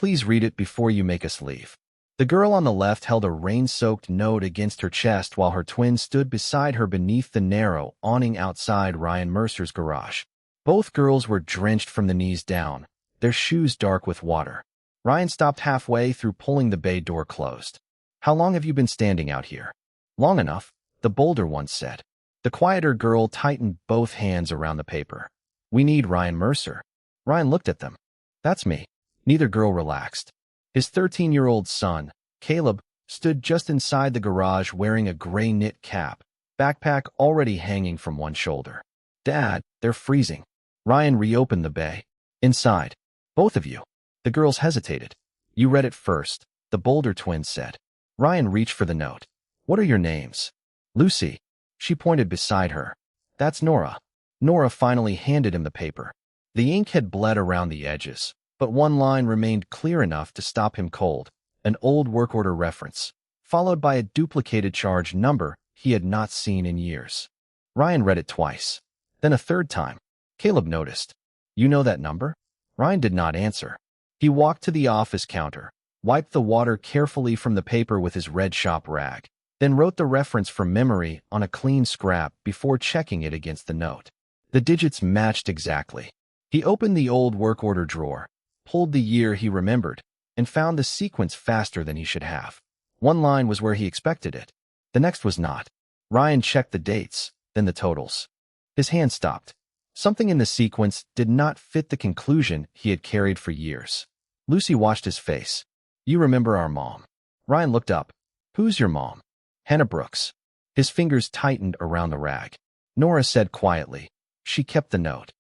Please read it before you make us leave. The girl on the left held a rain-soaked note against her chest while her twin stood beside her beneath the narrow awning outside Ryan Mercer's garage. Both girls were drenched from the knees down, their shoes dark with water. Ryan stopped halfway through pulling the bay door closed. How long have you been standing out here? Long enough, the bolder one said. The quieter girl tightened both hands around the paper. We need Ryan Mercer. Ryan looked at them. That's me. Neither girl relaxed. His 13-year-old son, Caleb, stood just inside the garage wearing a gray knit cap, backpack already hanging from one shoulder. Dad, they're freezing. Ryan reopened the bay. Inside. Both of you. The girls hesitated. You read it first, the bolder twin said. Ryan reached for the note. What are your names? Lucy. She pointed beside her. That's Nora. Nora finally handed him the paper. The ink had bled around the edges, but one line remained clear enough to stop him cold, an old work order reference, followed by a duplicated charge number he had not seen in years. Ryan read it twice, then a third time. Caleb noticed. You know that number? Ryan did not answer. He walked to the office counter, wiped the water carefully from the paper with his red shop rag, then wrote the reference from memory on a clean scrap before checking it against the note. The digits matched exactly. He opened the old work order drawer, pulled the year he remembered, and found the sequence faster than he should have. One line was where he expected it. The next was not. Ryan checked the dates, then the totals. His hand stopped. Something in the sequence did not fit the conclusion he had carried for years. Lucy watched his face. You remember our mom. Ryan looked up. Who's your mom? Hannah Brooks. His fingers tightened around the rag. Nora said quietly. She kept the note.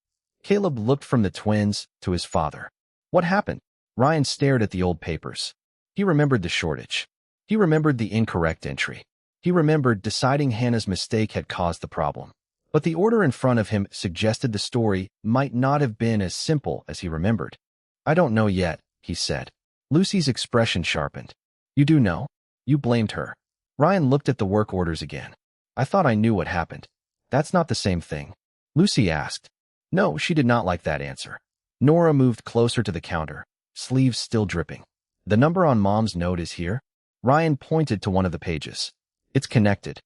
Caleb looked from the twins to his father. What happened? Ryan stared at the old papers. He remembered the shortage. He remembered the incorrect entry. He remembered deciding Hannah's mistake had caused the problem. But the order in front of him suggested the story might not have been as simple as he remembered. I don't know yet, he said. Lucy's expression sharpened. You do know? You blamed her. Ryan looked at the work orders again. I thought I knew what happened. That's not the same thing. Lucy asked. No, she did not like that answer. Nora moved closer to the counter, sleeves still dripping. The number on Mom's note is here? Ryan pointed to one of the pages. It's connected.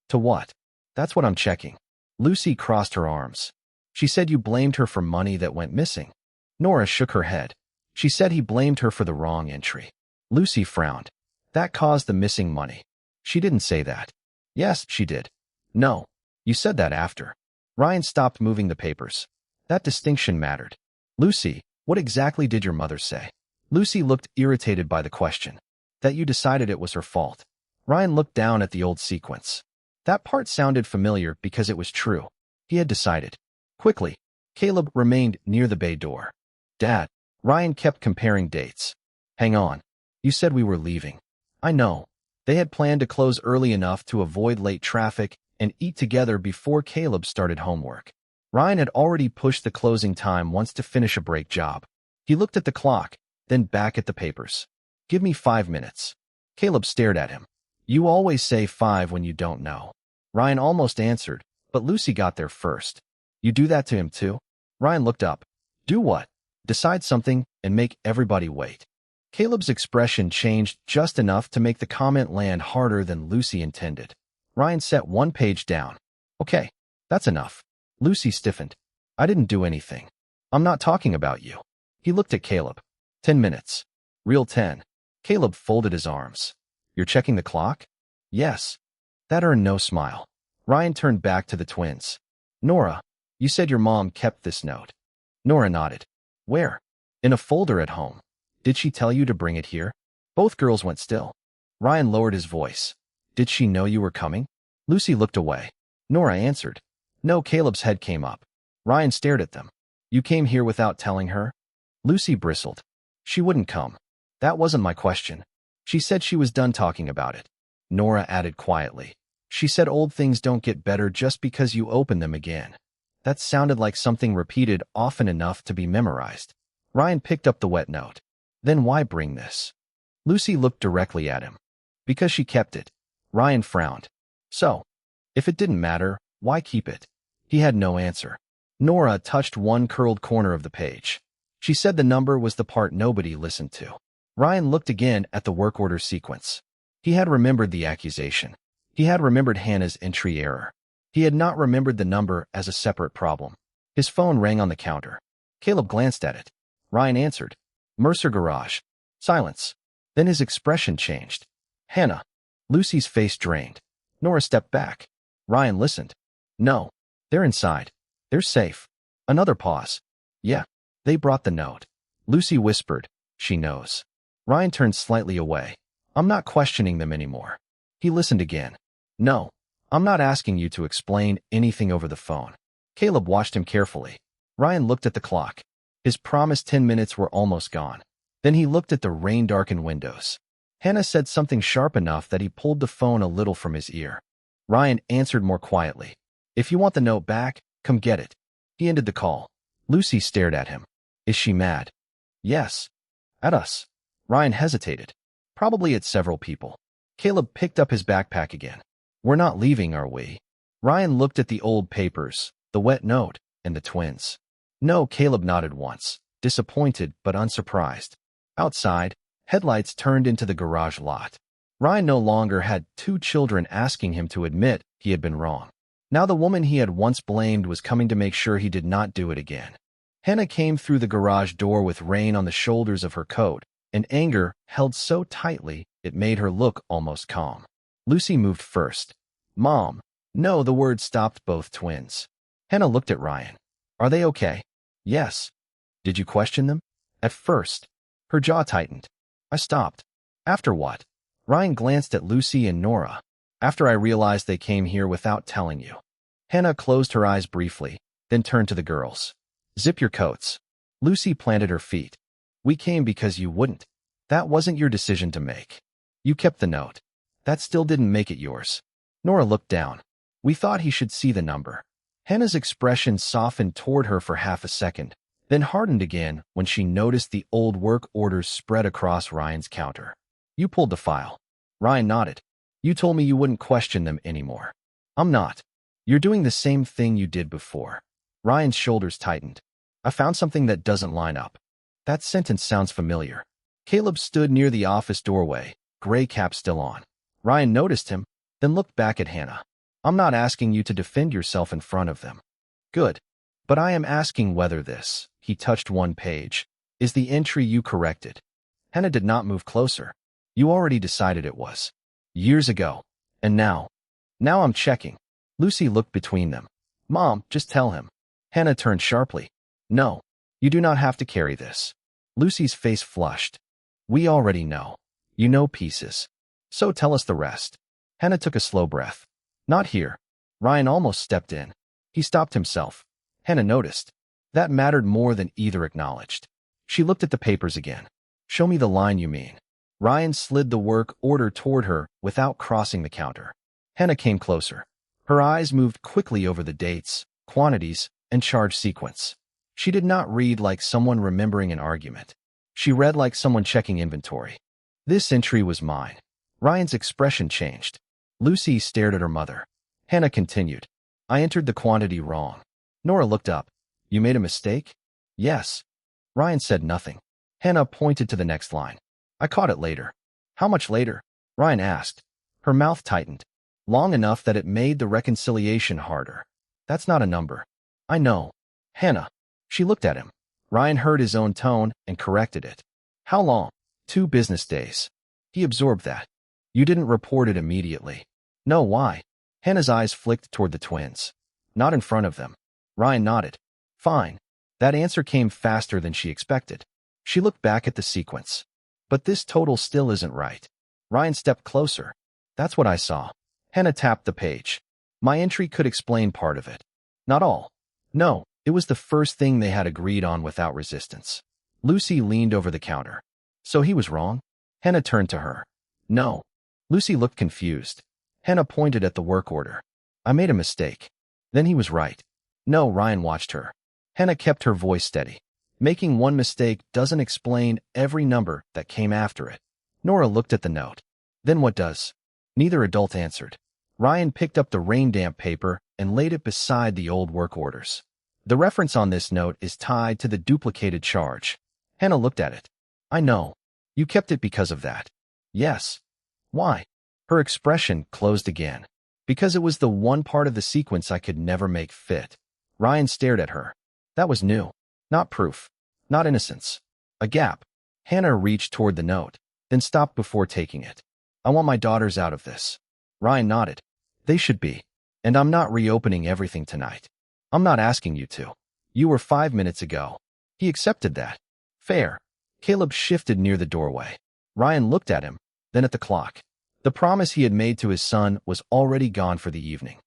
To what? That's what I'm checking. Lucy crossed her arms. She said you blamed her for money that went missing. Nora shook her head. She said he blamed her for the wrong entry. Lucy frowned. That caused the missing money. She didn't say that. Yes, she did. No. You said that after. Ryan stopped moving the papers. That distinction mattered. Lucy, what exactly did your mother say? Lucy looked irritated by the question. That you decided it was her fault. Ryan looked down at the old sequence. That part sounded familiar because it was true. He had decided. Quickly, Caleb remained near the bay door. Dad, Ryan kept comparing dates. Hang on. You said we were leaving. I know. They had planned to close early enough to avoid late traffic and eat together before Caleb started homework. Ryan had already pushed the closing time once to finish a break job. He looked at the clock, then back at the papers. Give me 5 minutes. Caleb stared at him. You always say 5 when you don't know. Ryan almost answered, but Lucy got there first. You do that to him too? Ryan looked up. Do what? Decide something and make everybody wait. Caleb's expression changed just enough to make the comment land harder than Lucy intended. Ryan set one page down. Okay, that's enough. Lucy stiffened. I didn't do anything. I'm not talking about you. He looked at Caleb. 10 minutes. Real 10. Caleb folded his arms. You're checking the clock? Yes. That earned no smile. Ryan turned back to the twins. Nora, you said your mom kept this note. Nora nodded. Where? In a folder at home. Did she tell you to bring it here? Both girls went still. Ryan lowered his voice. Did she know you were coming? Lucy looked away. Nora answered. No, Caleb's head came up. Ryan stared at them. You came here without telling her? Lucy bristled. She wouldn't come. That wasn't my question. She said she was done talking about it. Nora added quietly. She said old things don't get better just because you open them again. That sounded like something repeated often enough to be memorized. Ryan picked up the wet note. Then why bring this? Lucy looked directly at him. Because she kept it. Ryan frowned. So, if it didn't matter, why keep it? He had no answer. Nora touched one curled corner of the page. She said the number was the part nobody listened to. Ryan looked again at the work order sequence. He had remembered the accusation. He had remembered Hannah's entry error. He had not remembered the number as a separate problem. His phone rang on the counter. Caleb glanced at it. Ryan answered. Mercer Garage. Silence. Then his expression changed. Hannah. Lucy's face drained. Nora stepped back. Ryan listened. No. They're inside. They're safe. Another pause. Yeah. They brought the note. Lucy whispered. She knows. Ryan turned slightly away. I'm not questioning them anymore. He listened again. No. I'm not asking you to explain anything over the phone. Caleb watched him carefully. Ryan looked at the clock. His promised 10 minutes were almost gone. Then he looked at the rain-darkened windows. Hannah said something sharp enough that he pulled the phone a little from his ear. Ryan answered more quietly. If you want the note back, come get it. He ended the call. Lucy stared at him. Is she mad? Yes. At us. Ryan hesitated. Probably at several people. Caleb picked up his backpack again. We're not leaving, are we? Ryan looked at the old papers, the wet note, and the twins. No, Caleb nodded once, disappointed but unsurprised. Outside, headlights turned into the garage lot. Ryan no longer had two children asking him to admit he had been wrong. Now the woman he had once blamed was coming to make sure he did not do it again. Hannah came through the garage door with rain on the shoulders of her coat, and anger held so tightly it made her look almost calm. Lucy moved first. Mom. No, the word stopped both twins. Hannah looked at Ryan. Are they okay? Yes. Did you question them? At first. Her jaw tightened. I stopped. After what? Ryan glanced at Lucy and Nora. After I realized they came here without telling you. Hannah closed her eyes briefly, then turned to the girls. Zip your coats. Lucy planted her feet. We came because you wouldn't. That wasn't your decision to make. You kept the note. That still didn't make it yours. Nora looked down. We thought he should see the number. Hannah's expression softened toward her for half a second, then hardened again when she noticed the old work orders spread across Ryan's counter. You pulled the file. Ryan nodded. You told me you wouldn't question them anymore. I'm not. You're doing the same thing you did before. Ryan's shoulders tightened. I found something that doesn't line up. That sentence sounds familiar. Caleb stood near the office doorway, gray cap still on. Ryan noticed him, then looked back at Hannah. I'm not asking you to defend yourself in front of them. Good. But I am asking whether this, he touched one page, is the entry you corrected. Hannah did not move closer. You already decided it was. Years ago. And now? Now I'm checking. Lucy looked between them. Mom, just tell him. Hannah turned sharply. No. You do not have to carry this. Lucy's face flushed. We already know. You know pieces. So tell us the rest. Hannah took a slow breath. Not here. Ryan almost stepped in. He stopped himself. Hannah noticed. That mattered more than either acknowledged. She looked at the papers again. Show me the line you mean. Ryan slid the work order toward her without crossing the counter. Hannah came closer. Her eyes moved quickly over the dates, quantities, and charge sequence. She did not read like someone remembering an argument. She read like someone checking inventory. This entry was mine. Ryan's expression changed. Lucy stared at her mother. Hannah continued. I entered the quantity wrong. Nora looked up. You made a mistake? Yes. Ryan said nothing. Hannah pointed to the next line. I caught it later. How much later? Ryan asked. Her mouth tightened. Long enough that it made the reconciliation harder. That's not a number. I know. Hannah. She looked at him. Ryan heard his own tone and corrected it. How long? 2 business days. He absorbed that. You didn't report it immediately. No, why? Hannah's eyes flicked toward the twins. Not in front of them. Ryan nodded. Fine. That answer came faster than she expected. She looked back at the sequence. But this total still isn't right. Ryan stepped closer. That's what I saw. Hannah tapped the page. My entry could explain part of it. Not all. No, it was the first thing they had agreed on without resistance. Lucy leaned over the counter. So he was wrong? Hannah turned to her. No. Lucy looked confused. Hannah pointed at the work order. I made a mistake. Then he was right. No, Ryan watched her. Hannah kept her voice steady. Making one mistake doesn't explain every number that came after it. Nora looked at the note. Then what does? Neither adult answered. Ryan picked up the rain-damp paper and laid it beside the old work orders. The reference on this note is tied to the duplicated charge. Hannah looked at it. I know. You kept it because of that. Yes. Why? Her expression closed again. Because it was the one part of the sequence I could never make fit. Ryan stared at her. That was new. Not proof. Not innocence. A gap. Hannah reached toward the note, then stopped before taking it. I want my daughters out of this. Ryan nodded. They should be. And I'm not reopening everything tonight. I'm not asking you to. You were 5 minutes ago. He accepted that. Fair. Caleb shifted near the doorway. Ryan looked at him, then at the clock. The promise he had made to his son was already gone for the evening.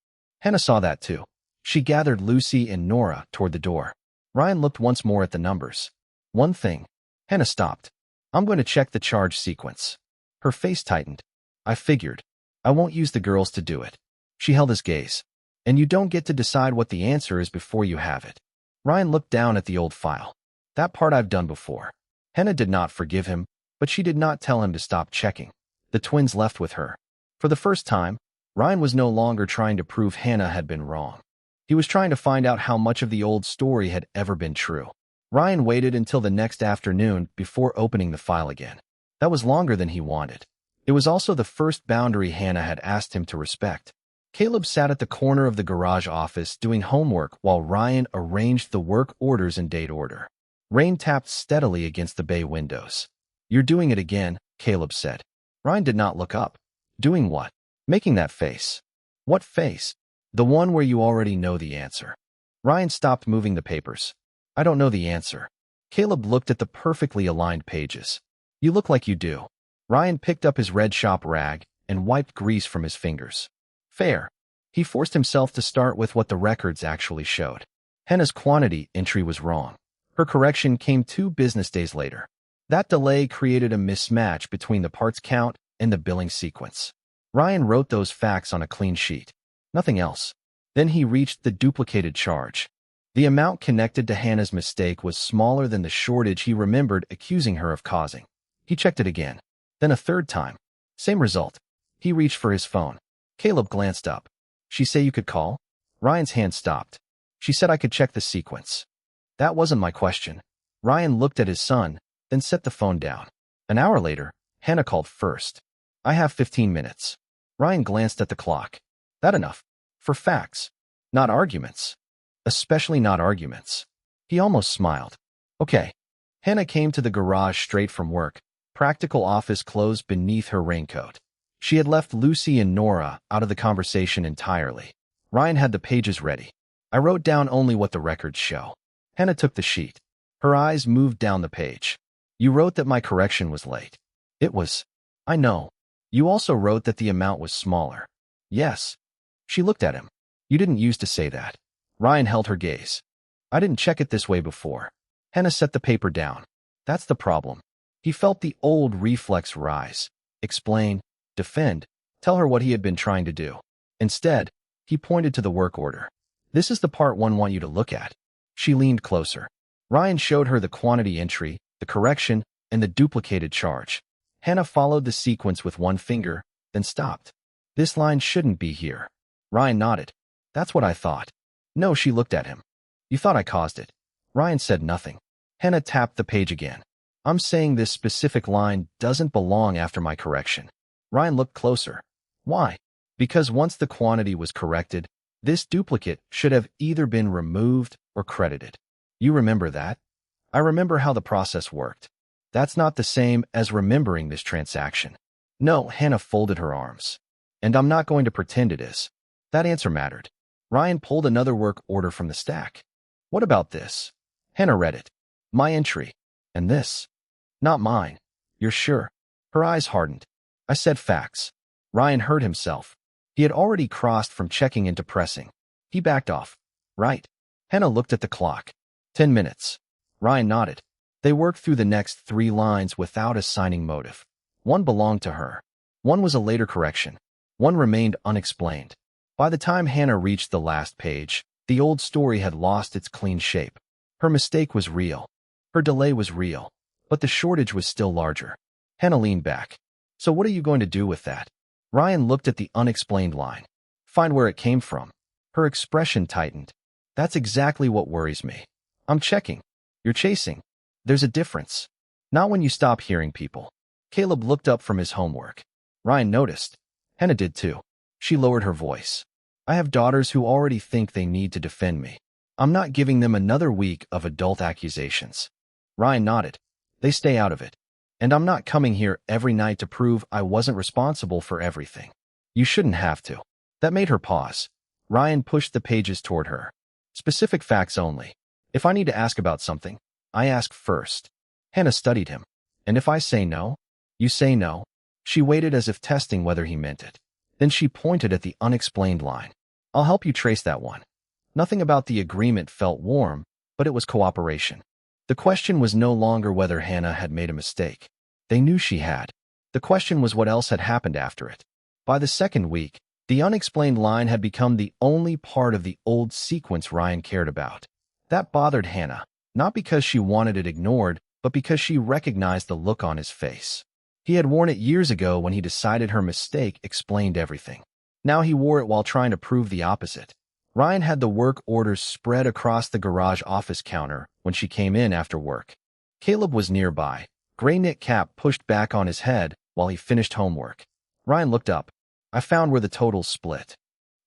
Hannah saw that too. She gathered Lucy and Nora toward the door. Ryan looked once more at the numbers. One thing. Hannah stopped. I'm going to check the charge sequence. Her face tightened. I figured. I won't use the girls to do it. She held his gaze. And you don't get to decide what the answer is before you have it. Ryan looked down at the old file. That part I've done before. Hannah did not forgive him, but she did not tell him to stop checking. The twins left with her. For the first time, Ryan was no longer trying to prove Hannah had been wrong. He was trying to find out how much of the old story had ever been true. Ryan waited until the next afternoon before opening the file again. That was longer than he wanted. It was also the first boundary Hannah had asked him to respect. Caleb sat at the corner of the garage office doing homework while Ryan arranged the work orders in date order. Rain tapped steadily against the bay windows. You're doing it again, Caleb said. Ryan did not look up. Doing what? Making that face. What face? The one where you already know the answer. Ryan stopped moving the papers. I don't know the answer. Caleb looked at the perfectly aligned pages. You look like you do. Ryan picked up his red shop rag and wiped grease from his fingers. Fair. He forced himself to start with what the records actually showed. Hannah's quantity entry was wrong. Her correction came 2 business days later. That delay created a mismatch between the parts count and the billing sequence. Ryan wrote those facts on a clean sheet. Nothing else. Then he reached the duplicated charge. The amount connected to Hannah's mistake was smaller than the shortage he remembered accusing her of causing. He checked it again. Then a third time. Same result. He reached for his phone. Caleb glanced up. She say you could call? Ryan's hand stopped. She said I could check the sequence. That wasn't my question. Ryan looked at his son, then set the phone down. An hour later, Hannah called first. I have 15 minutes. Ryan glanced at the clock. That enough? For facts. Not arguments. Especially not arguments. He almost smiled. Okay. Hannah came to the garage straight from work, practical office clothes beneath her raincoat. She had left Lucy and Nora out of the conversation entirely. Ryan had the pages ready. I wrote down only what the records show. Hannah took the sheet. Her eyes moved down the page. You wrote that my correction was late. It was. I know. You also wrote that the amount was smaller. Yes. She looked at him. You didn't used to say that. Ryan held her gaze. I didn't check it this way before. Hannah set the paper down. That's the problem. He felt the old reflex rise. Explain, defend, tell her what he had been trying to do. Instead, he pointed to the work order. This is the part one want you to look at. She leaned closer. Ryan showed her the quantity entry, the correction, and the duplicated charge. Hannah followed the sequence with one finger, then stopped. This line shouldn't be here. Ryan nodded. That's what I thought. No, she looked at him. You thought I caused it. Ryan said nothing. Hannah tapped the page again. I'm saying this specific line doesn't belong after my correction. Ryan looked closer. Why? Because once the quantity was corrected, this duplicate should have either been removed or credited. You remember that? I remember how the process worked. That's not the same as remembering this transaction. No, Hannah folded her arms. And I'm not going to pretend it is. That answer mattered. Ryan pulled another work order from the stack. What about this? Hannah read it. My entry. And this. Not mine. You're sure? Her eyes hardened. I said facts. Ryan heard himself. He had already crossed from checking into pressing. He backed off. Right. Hannah looked at the clock. 10 minutes. Ryan nodded. They worked through the next 3 lines without assigning motive. One belonged to her. One was a later correction. One remained unexplained. By the time Hannah reached the last page, the old story had lost its clean shape. Her mistake was real. Her delay was real. But the shortage was still larger. Hannah leaned back. So what are you going to do with that? Ryan looked at the unexplained line. Find where it came from. Her expression tightened. That's exactly what worries me. I'm checking. You're chasing. There's a difference. Not when you stop hearing people. Caleb looked up from his homework. Ryan noticed. Hannah did too. She lowered her voice. I have daughters who already think they need to defend me. I'm not giving them another week of adult accusations. Ryan nodded. They stay out of it. And I'm not coming here every night to prove I wasn't responsible for everything. You shouldn't have to. That made her pause. Ryan pushed the pages toward her. Specific facts only. If I need to ask about something, I ask first. Hannah studied him. And if I say no, you say no? She waited as if testing whether he meant it. Then she pointed at the unexplained line. I'll help you trace that one. Nothing about the agreement felt warm, but it was cooperation. The question was no longer whether Hannah had made a mistake. They knew she had. The question was what else had happened after it. By the second week, the unexplained line had become the only part of the old sequence Ryan cared about. That bothered Hannah, not because she wanted it ignored, but because she recognized the look on his face. He had worn it years ago when he decided her mistake explained everything. Now he wore it while trying to prove the opposite. Ryan had the work orders spread across the garage office counter when she came in after work. Caleb was nearby, gray knit cap pushed back on his head while he finished homework. Ryan looked up. I found where the totals split.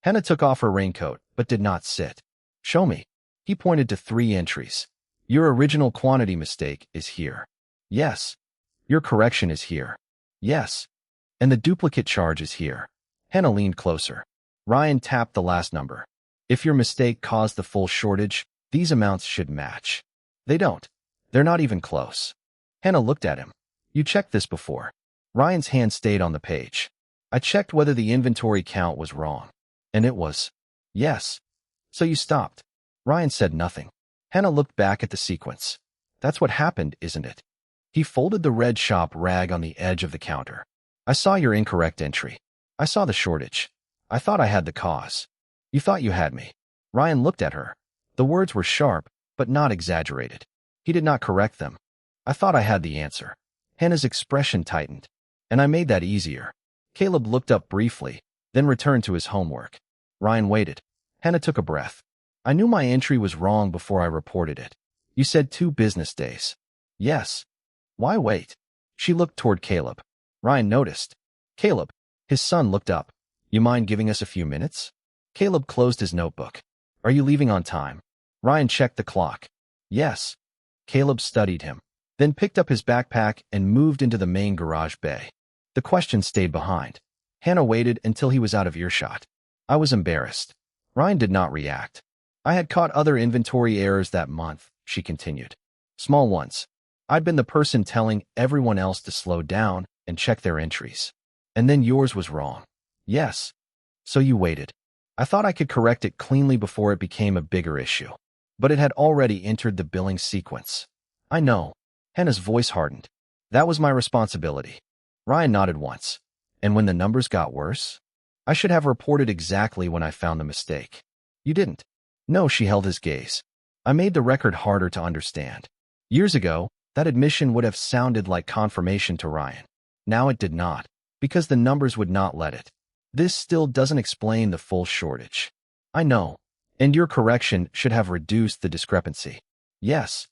Hannah took off her raincoat, but did not sit. Show me. He pointed to 3 entries. Your original quantity mistake is here. Yes. Your correction is here. Yes. And the duplicate charge is here. Hannah leaned closer. Ryan tapped the last number. If your mistake caused the full shortage, these amounts should match. They don't. They're not even close. Hannah looked at him. You checked this before. Ryan's hand stayed on the page. I checked whether the inventory count was wrong. And it was. Yes. So you stopped. Ryan said nothing. Hannah looked back at the sequence. That's what happened, isn't it? He folded the red shop rag on the edge of the counter. I saw your incorrect entry. I saw the shortage. I thought I had the cause. You thought you had me. Ryan looked at her. The words were sharp, but not exaggerated. He did not correct them. I thought I had the answer. Hannah's expression tightened. And I made that easier. Caleb looked up briefly, then returned to his homework. Ryan waited. Hannah took a breath. I knew my entry was wrong before I reported it. You said 2 business days. Yes. Why wait? She looked toward Caleb. Ryan noticed. Caleb. His son looked up. You mind giving us a few minutes? Caleb closed his notebook. Are you leaving on time? Ryan checked the clock. Yes. Caleb studied him, then picked up his backpack and moved into the main garage bay. The question stayed behind. Hannah waited until he was out of earshot. I was embarrassed. Ryan did not react. I had caught other inventory errors that month, she continued. Small ones. I'd been the person telling everyone else to slow down and check their entries. And then yours was wrong. Yes. So you waited. I thought I could correct it cleanly before it became a bigger issue. But it had already entered the billing sequence. I know. Hannah's voice hardened. That was my responsibility. Ryan nodded once. And when the numbers got worse? I should have reported exactly when I found the mistake. You didn't. No, she held his gaze. I made the record harder to understand. Years ago, that admission would have sounded like confirmation to Ryan. Now it did not, because the numbers would not let it. This still doesn't explain the full shortage. I know. And your correction should have reduced the discrepancy. Yes.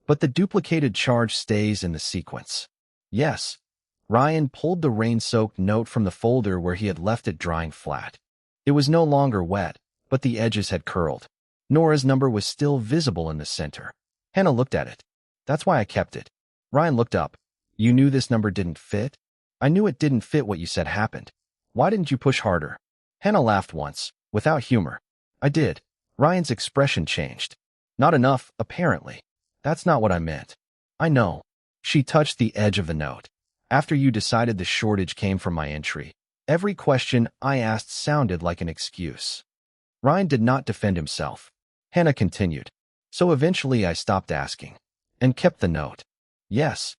But the duplicated charge stays in the sequence. Yes. Ryan pulled the rain-soaked note from the folder where he had left it drying flat. It was no longer wet, but the edges had curled. Nora's number was still visible in the center. Hannah looked at it. That's why I kept it. Ryan looked up. You knew this number didn't fit? I knew it didn't fit what you said happened. Why didn't you push harder? Hannah laughed once, without humor. I did. Ryan's expression changed. Not enough, apparently. That's not what I meant. I know. She touched the edge of the note. After you decided the shortage came from my entry, every question I asked sounded like an excuse. Ryan did not defend himself. Hannah continued. So eventually I stopped asking. And kept the note. Yes.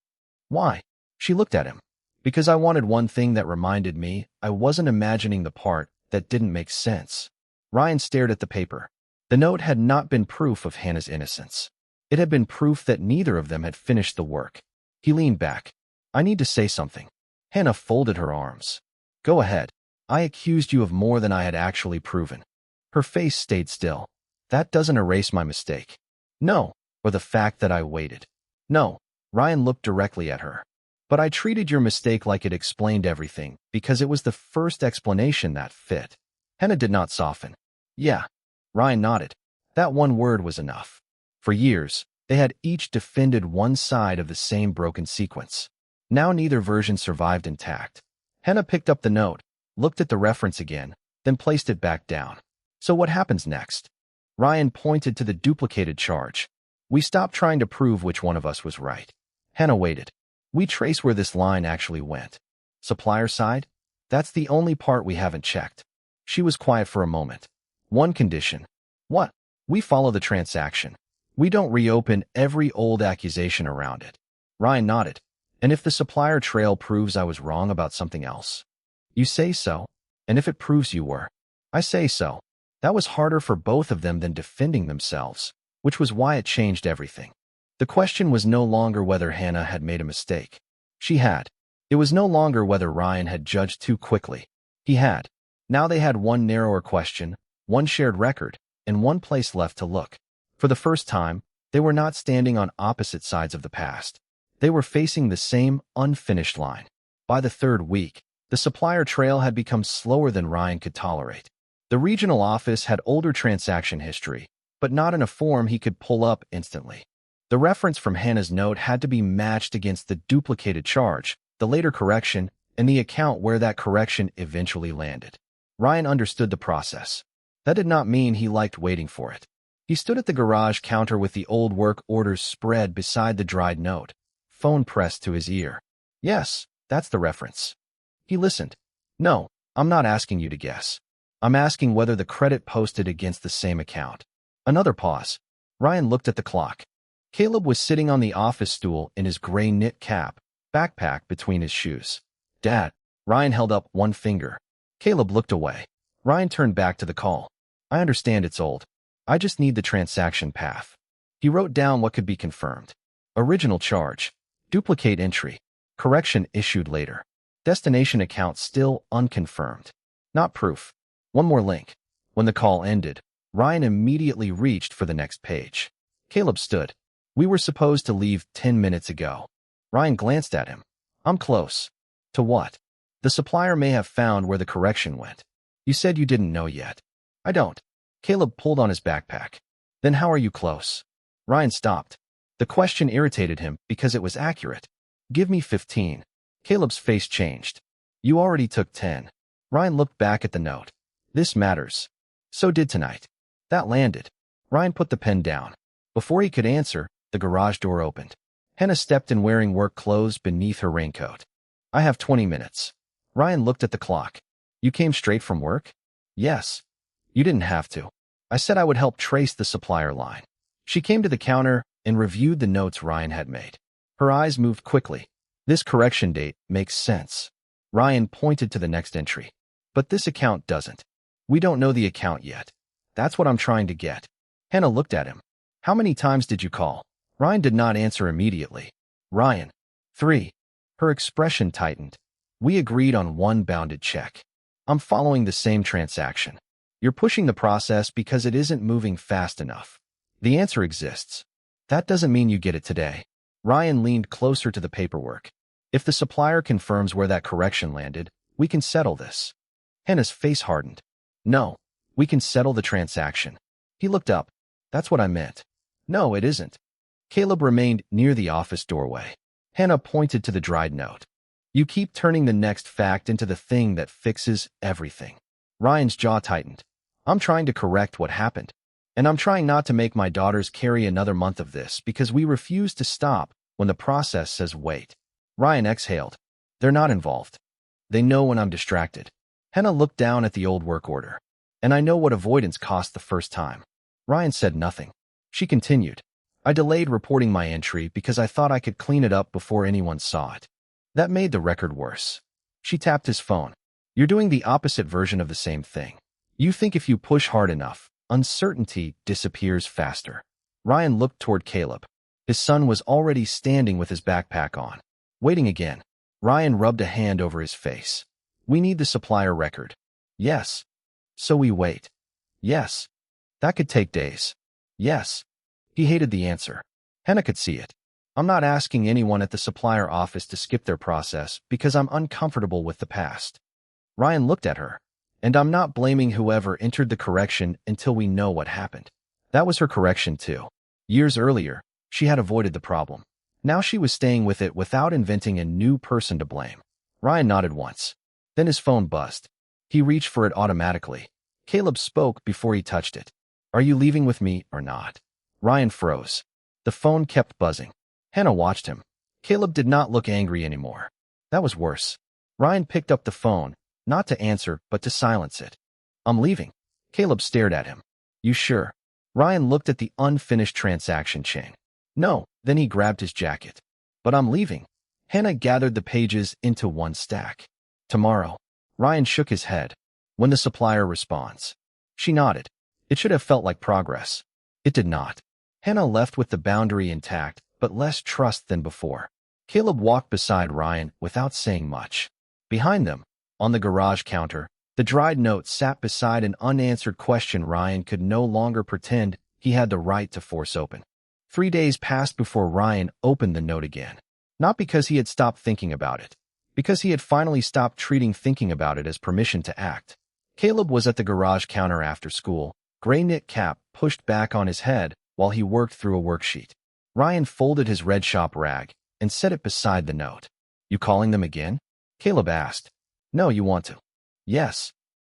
Why? She looked at him. Because I wanted one thing that reminded me I wasn't imagining the part that didn't make sense. Ryan stared at the paper. The note had not been proof of Hannah's innocence. It had been proof that neither of them had finished the work. He leaned back. I need to say something. Hannah folded her arms. Go ahead. I accused you of more than I had actually proven. Her face stayed still. That doesn't erase my mistake. No, or the fact that I waited. No. Ryan looked directly at her. But I treated your mistake like it explained everything, because it was the first explanation that fit. Hannah did not soften. Yeah. Ryan nodded. That one word was enough. For years, they had each defended one side of the same broken sequence. Now neither version survived intact. Hannah picked up the note, looked at the reference again, then placed it back down. So what happens next? Ryan pointed to the duplicated charge. We stopped trying to prove which one of us was right. Hannah waited. We trace where this line actually went. Supplier side? That's the only part we haven't checked. She was quiet for a moment. One condition. What? We follow the transaction. We don't reopen every old accusation around it. Ryan nodded. And if the supplier trail proves I was wrong about something else? You say so. And if it proves you were? I say so. That was harder for both of them than defending themselves, which was why it changed everything. The question was no longer whether Hannah had made a mistake. She had. It was no longer whether Ryan had judged too quickly. He had. Now they had one narrower question, one shared record, and one place left to look. For the first time, they were not standing on opposite sides of the past. They were facing the same unfinished line. By the third week, the supplier trail had become slower than Ryan could tolerate. The regional office had older transaction history, but not in a form he could pull up instantly. The reference from Hannah's note had to be matched against the duplicated charge, the later correction, and the account where that correction eventually landed. Ryan understood the process. That did not mean he liked waiting for it. He stood at the garage counter with the old work orders spread beside the dried note, phone pressed to his ear. Yes, that's the reference. He listened. No, I'm not asking you to guess. I'm asking whether the credit posted against the same account. Another pause. Ryan looked at the clock. Caleb was sitting on the office stool in his gray knit cap, backpack between his shoes. Dad. Ryan held up one finger. Caleb looked away. Ryan turned back to the call. I understand it's old. I just need the transaction path. He wrote down what could be confirmed. Original charge. Duplicate entry. Correction issued later. Destination account still unconfirmed. Not proof. One more link. When the call ended, Ryan immediately reached for the next page. Caleb stood. We were supposed to leave 10 minutes ago. Ryan glanced at him. I'm close. To what? The supplier may have found where the correction went. You said you didn't know yet. I don't. Caleb pulled on his backpack. Then how are you close? Ryan stopped. The question irritated him because it was accurate. Give me 15. Caleb's face changed. You already took 10. Ryan looked back at the note. This matters. So did tonight. That landed. Ryan put the pen down. Before he could answer, the garage door opened. Hannah stepped in wearing work clothes beneath her raincoat. I have 20 minutes. Ryan looked at the clock. You came straight from work? Yes. You didn't have to. I said I would help trace the supplier line. She came to the counter and reviewed the notes Ryan had made. Her eyes moved quickly. This correction date makes sense. Ryan pointed to the next entry. But this account doesn't. We don't know the account yet. That's what I'm trying to get. Hannah looked at him. How many times did you call? Ryan did not answer immediately. Ryan. 3. Her expression tightened. We agreed on one bounded check. I'm following the same transaction. You're pushing the process because it isn't moving fast enough. The answer exists. That doesn't mean you get it today. Ryan leaned closer to the paperwork. If the supplier confirms where that correction landed, we can settle this. Hannah's face hardened. No, we can settle the transaction. He looked up. That's what I meant. No, it isn't. Caleb remained near the office doorway. Hannah pointed to the dried note. You keep turning the next fact into the thing that fixes everything. Ryan's jaw tightened. I'm trying to correct what happened. And I'm trying not to make my daughters carry another month of this because we refuse to stop when the process says wait. Ryan exhaled. They're not involved. They know when I'm distracted. Hannah looked down at the old work order. And I know what avoidance cost the first time. Ryan said nothing. She continued. I delayed reporting my entry because I thought I could clean it up before anyone saw it. That made the record worse. She tapped his phone. You're doing the opposite version of the same thing. You think if you push hard enough, uncertainty disappears faster. Ryan looked toward Caleb. His son was already standing with his backpack on. Waiting again. Ryan rubbed a hand over his face. We need the supplier record. Yes. So we wait. Yes. That could take days. Yes. He hated the answer. Hannah could see it. I'm not asking anyone at the supplier office to skip their process because I'm uncomfortable with the past. Ryan looked at her. And I'm not blaming whoever entered the correction until we know what happened. That was her correction too. Years earlier, she had avoided the problem. Now she was staying with it without inventing a new person to blame. Ryan nodded once. Then his phone buzzed. He reached for it automatically. Caleb spoke before he touched it. Are you leaving with me or not? Ryan froze. The phone kept buzzing. Hannah watched him. Caleb did not look angry anymore. That was worse. Ryan picked up the phone, not to answer, but to silence it. I'm leaving. Caleb stared at him. You sure? Ryan looked at the unfinished transaction chain. No, then he grabbed his jacket. But I'm leaving. Hannah gathered the pages into one stack. Tomorrow. Ryan shook his head. When the supplier responds. She nodded. It should have felt like progress. It did not. Hannah left with the boundary intact, but less trust than before. Caleb walked beside Ryan without saying much. Behind them, on the garage counter, the dried note sat beside an unanswered question Ryan could no longer pretend he had the right to force open. 3 days passed before Ryan opened the note again. Not because he had stopped thinking about it. Because he had finally stopped treating thinking about it as permission to act. Caleb was at the garage counter after school, gray knit cap pushed back on his head while he worked through a worksheet. Ryan folded his red shop rag and set it beside the note. You calling them again? Caleb asked. No, you want to? Yes.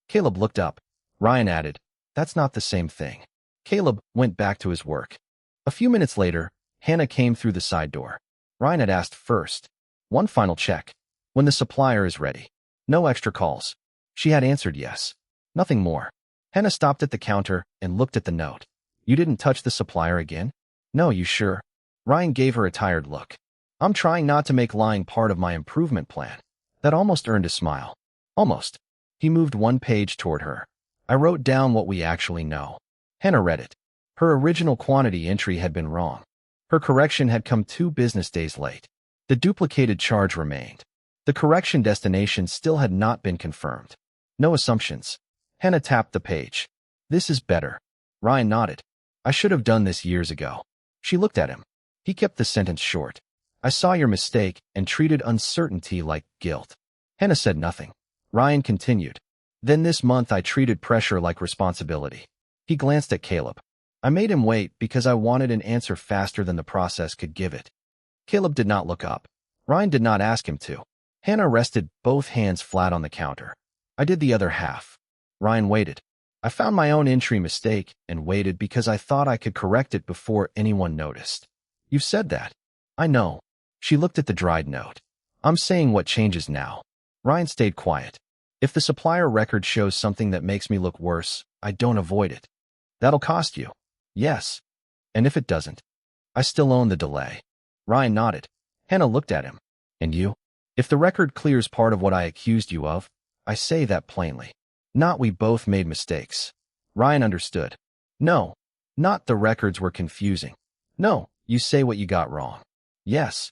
Caleb looked up. Ryan added, that's not the same thing. Caleb went back to his work. A few minutes later, Hannah came through the side door. Ryan had asked first. One final check. When the supplier is ready. No extra calls. She had answered yes. Nothing more. Hannah stopped at the counter and looked at the note. You didn't touch the supplier again? No, you sure? Ryan gave her a tired look. I'm trying not to make lying part of my improvement plan. That almost earned a smile. Almost. He moved one page toward her. I wrote down what we actually know. Hannah read it. Her original quantity entry had been wrong. Her correction had come 2 business days late. The duplicated charge remained. The correction destination still had not been confirmed. No assumptions. Hannah tapped the page. This is better. Ryan nodded. I should have done this years ago. She looked at him. He kept the sentence short. I saw your mistake and treated uncertainty like guilt. Hannah said nothing. Ryan continued. Then this month I treated pressure like responsibility. He glanced at Caleb. I made him wait because I wanted an answer faster than the process could give it. Caleb did not look up. Ryan did not ask him to. Hannah rested both hands flat on the counter. I did the other half. Ryan waited. I found my own entry mistake and waited because I thought I could correct it before anyone noticed. You've said that. I know. She looked at the dried note. I'm saying what changes now. Ryan stayed quiet. If the supplier record shows something that makes me look worse, I don't avoid it. That'll cost you. Yes. And if it doesn't? I still own the delay. Ryan nodded. Hannah looked at him. And you? If the record clears part of what I accused you of, I say that plainly. Not we both made mistakes. Ryan understood. No. Not the records were confusing. No, you say what you got wrong. Yes.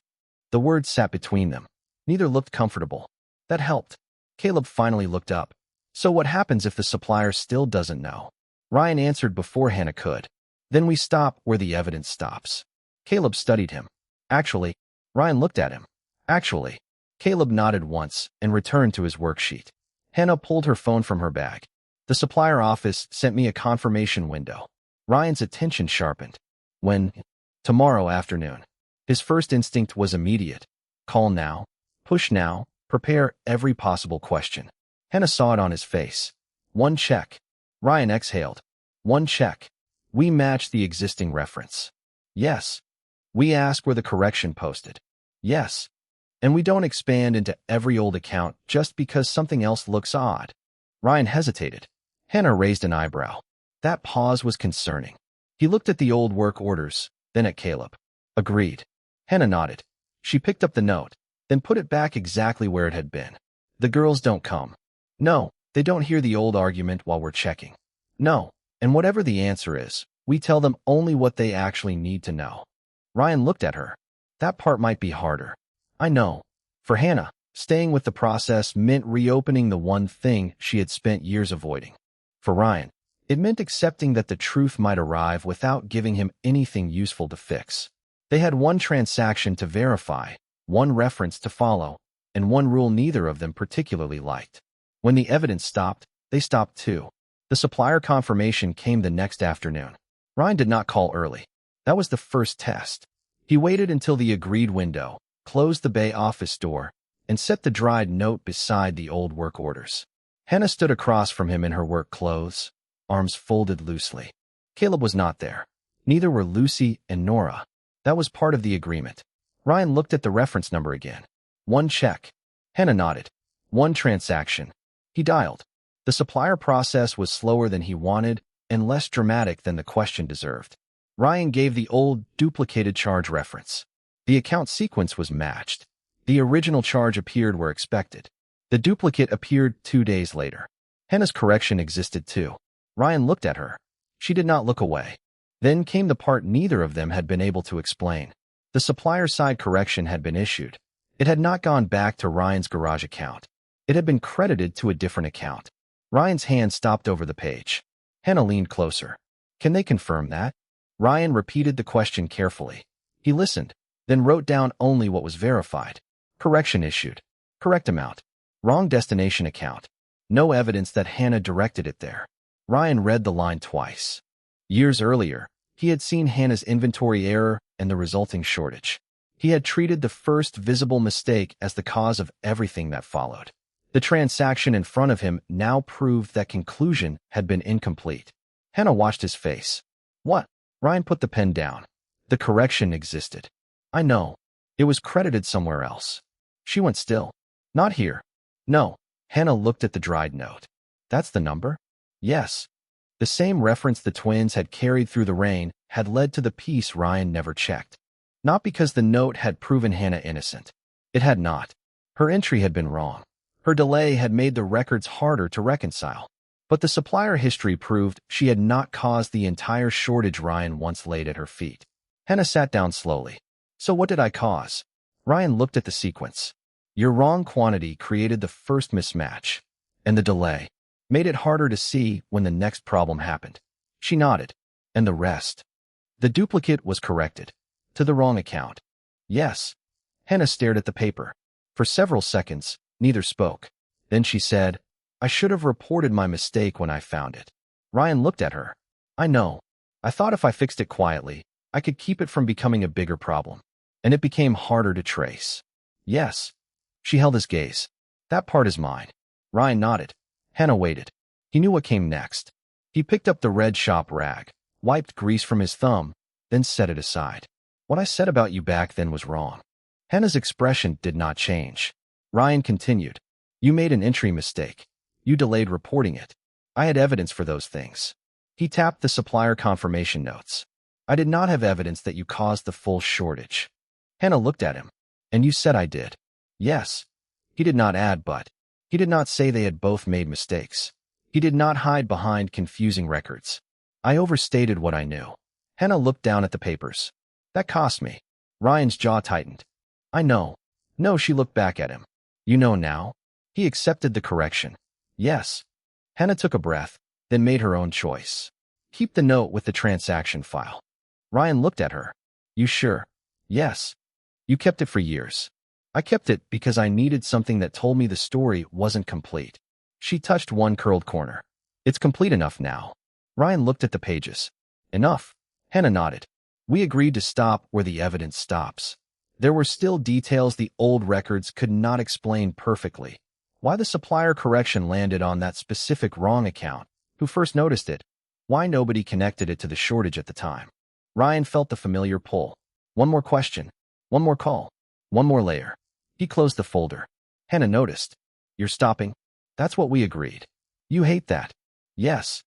The words sat between them. Neither looked comfortable. That helped. Caleb finally looked up. So what happens if the supplier still doesn't know? Ryan answered before Hannah could. Then we stop where the evidence stops. Caleb studied him. Actually, Ryan looked at him. Actually, Caleb nodded once and returned to his worksheet. Hannah pulled her phone from her bag. The supplier office sent me a confirmation window. Ryan's attention sharpened. When? Tomorrow afternoon. His first instinct was immediate. Call now. Push now. Prepare every possible question. Hannah saw it on his face. One check. Ryan exhaled. One check. We match the existing reference. Yes. We ask where the correction posted. Yes. And we don't expand into every old account just because something else looks odd. Ryan hesitated. Hannah raised an eyebrow. That pause was concerning. He looked at the old work orders, then at Caleb. Agreed. Hannah nodded. She picked up the note, then put it back exactly where it had been. The girls don't come. No, they don't hear the old argument while we're checking. No, and whatever the answer is, we tell them only what they actually need to know. Ryan looked at her. That part might be harder. I know. For Hannah, staying with the process meant reopening the one thing she had spent years avoiding. For Ryan, it meant accepting that the truth might arrive without giving him anything useful to fix. They had one transaction to verify, one reference to follow, and one rule neither of them particularly liked. When the evidence stopped, they stopped too. The supplier confirmation came the next afternoon. Ryan did not call early. That was the first test. He waited until the agreed window, closed the bay office door, and set the dried note beside the old work orders. Hannah stood across from him in her work clothes, arms folded loosely. Caleb was not there. Neither were Lucy and Nora. That was part of the agreement. Ryan looked at the reference number again. One check. Hannah nodded. One transaction. He dialed. The supplier process was slower than he wanted and less dramatic than the question deserved. Ryan gave the old, duplicated charge reference. The account sequence was matched. The original charge appeared where expected. The duplicate appeared 2 days later. Hannah's correction existed too. Ryan looked at her. She did not look away. Then came the part neither of them had been able to explain. The supplier-side correction had been issued. It had not gone back to Ryan's garage account. It had been credited to a different account. Ryan's hand stopped over the page. Hannah leaned closer. Can they confirm that? Ryan repeated the question carefully. He listened, then wrote down only what was verified. Correction issued. Correct amount. Wrong destination account. No evidence that Hannah directed it there. Ryan read the line twice. Years earlier, he had seen Hannah's inventory error and the resulting shortage. He had treated the first visible mistake as the cause of everything that followed. The transaction in front of him now proved that conclusion had been incomplete. Hannah watched his face. What? Ryan put the pen down. The correction existed. I know. It was credited somewhere else. She went still. Not here. No. Hannah looked at the dried note. That's the number? Yes. The same reference the twins had carried through the rain had led to the piece Ryan never checked. Not because the note had proven Hannah innocent. It had not. Her entry had been wrong. Her delay had made the records harder to reconcile. But the supplier history proved she had not caused the entire shortage Ryan once laid at her feet. Hannah sat down slowly. So what did I cause? Ryan looked at the sequence. Your wrong quantity created the first mismatch, and the delay made it harder to see when the next problem happened. She nodded. And the rest? The duplicate was corrected. To the wrong account. Yes. Hannah stared at the paper. For several seconds, neither spoke. Then she said, I should have reported my mistake when I found it. Ryan looked at her. I know. I thought if I fixed it quietly, I could keep it from becoming a bigger problem. And it became harder to trace. Yes. She held his gaze. That part is mine. Ryan nodded. Hannah waited. He knew what came next. He picked up the red shop rag, wiped grease from his thumb, then set it aside. What I said about you back then was wrong. Hannah's expression did not change. Ryan continued. You made an entry mistake. You delayed reporting it. I had evidence for those things. He tapped the supplier confirmation notes. I did not have evidence that you caused the full shortage. Hannah looked at him. And you said I did. Yes. He did not add but. He did not say they had both made mistakes. He did not hide behind confusing records. I overstated what I knew. Hannah looked down at the papers. That cost me. Ryan's jaw tightened. I know. No, she looked back at him. You know now? He accepted the correction. Yes. Hannah took a breath, then made her own choice. Keep the note with the transaction file. Ryan looked at her. You sure? Yes. You kept it for years. I kept it because I needed something that told me the story wasn't complete. She touched one curled corner. It's complete enough now. Ryan looked at the pages. Enough. Hannah nodded. We agreed to stop where the evidence stops. There were still details the old records could not explain perfectly. Why the supplier correction landed on that specific wrong account, who first noticed it, why nobody connected it to the shortage at the time. Ryan felt the familiar pull. One more question. One more call. One more layer. He closed the folder. Hannah noticed. You're stopping? That's what we agreed. You hate that. Yes.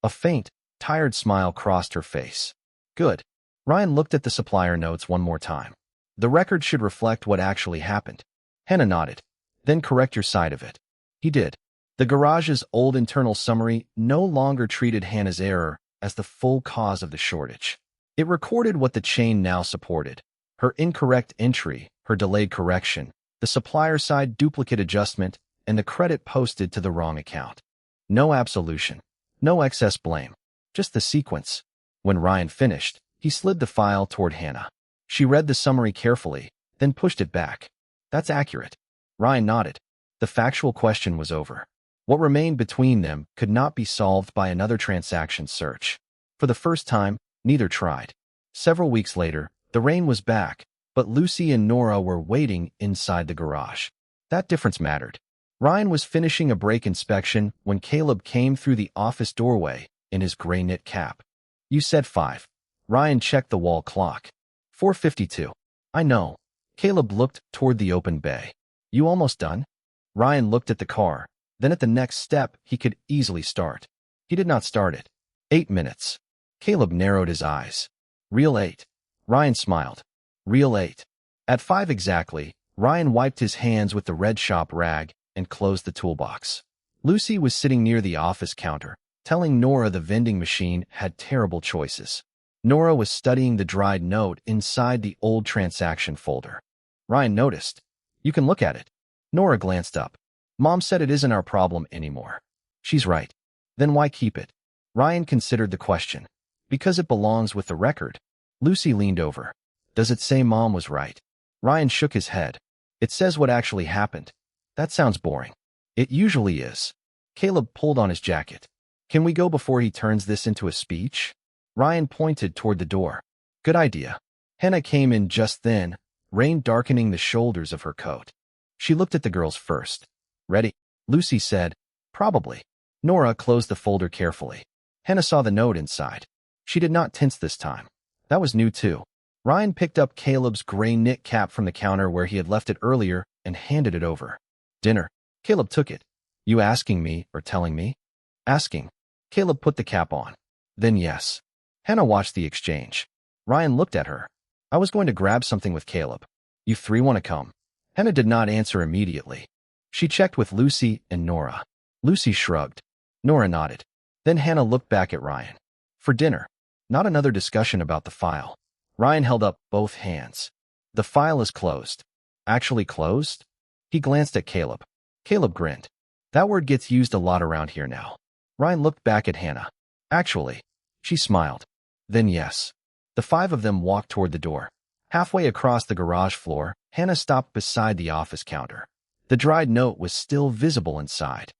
A faint, tired smile crossed her face. Good. Ryan looked at the supplier notes one more time. The record should reflect what actually happened. Hannah nodded. Then correct your side of it. He did. The garage's old internal summary no longer treated Hannah's error as the full cause of the shortage. It recorded what the chain now supported. Her incorrect entry, her delayed correction, the supplier side duplicate adjustment, and the credit posted to the wrong account. No absolution. No excess blame. Just the sequence. When Ryan finished, he slid the file toward Hannah. She read the summary carefully, then pushed it back. That's accurate. Ryan nodded. The factual question was over. What remained between them could not be solved by another transaction search. For the first time, neither tried. Several weeks later, the rain was back, but Lucy and Nora were waiting inside the garage. That difference mattered. Ryan was finishing a brake inspection when Caleb came through the office doorway in his gray knit cap. You said 5. Ryan checked the wall clock. 4:52. I know. Caleb looked toward the open bay. You almost done? Ryan looked at the car, then at the next step he could easily start. He did not start it. 8 minutes. Caleb narrowed his eyes. Real 8. Ryan smiled. Real 8. At 5 exactly, Ryan wiped his hands with the red shop rag and closed the toolbox. Lucy was sitting near the office counter, telling Nora the vending machine had terrible choices. Nora was studying the dried note inside the old transaction folder. Ryan noticed. You can look at it. Nora glanced up. Mom said it isn't our problem anymore. She's right. Then why keep it? Ryan considered the question. Because it belongs with the record. Lucy leaned over. Does it say Mom was right? Ryan shook his head. It says what actually happened. That sounds boring. It usually is. Caleb pulled on his jacket. Can we go before he turns this into a speech? Ryan pointed toward the door. Good idea. Hannah came in just then, rain darkening the shoulders of her coat. She looked at the girls first. Ready? Lucy said. Probably. Nora closed the folder carefully. Hannah saw the note inside. She did not tense this time. That was new too. Ryan picked up Caleb's gray knit cap from the counter where he had left it earlier and handed it over. Dinner. Caleb took it. You asking me or telling me? Asking. Caleb put the cap on. Then yes. Hannah watched the exchange. Ryan looked at her. I was going to grab something with Caleb. You 3 want to come? Hannah did not answer immediately. She checked with Lucy and Nora. Lucy shrugged. Nora nodded. Then Hannah looked back at Ryan. For dinner. Not another discussion about the file. Ryan held up both hands. The file is closed. Actually closed? He glanced at Caleb. Caleb grinned. That word gets used a lot around here now. Ryan looked back at Hannah. Actually. She smiled. Then yes. The 5 of them walked toward the door. Halfway across the garage floor, Hannah stopped beside the office counter. The dried note was still visible inside.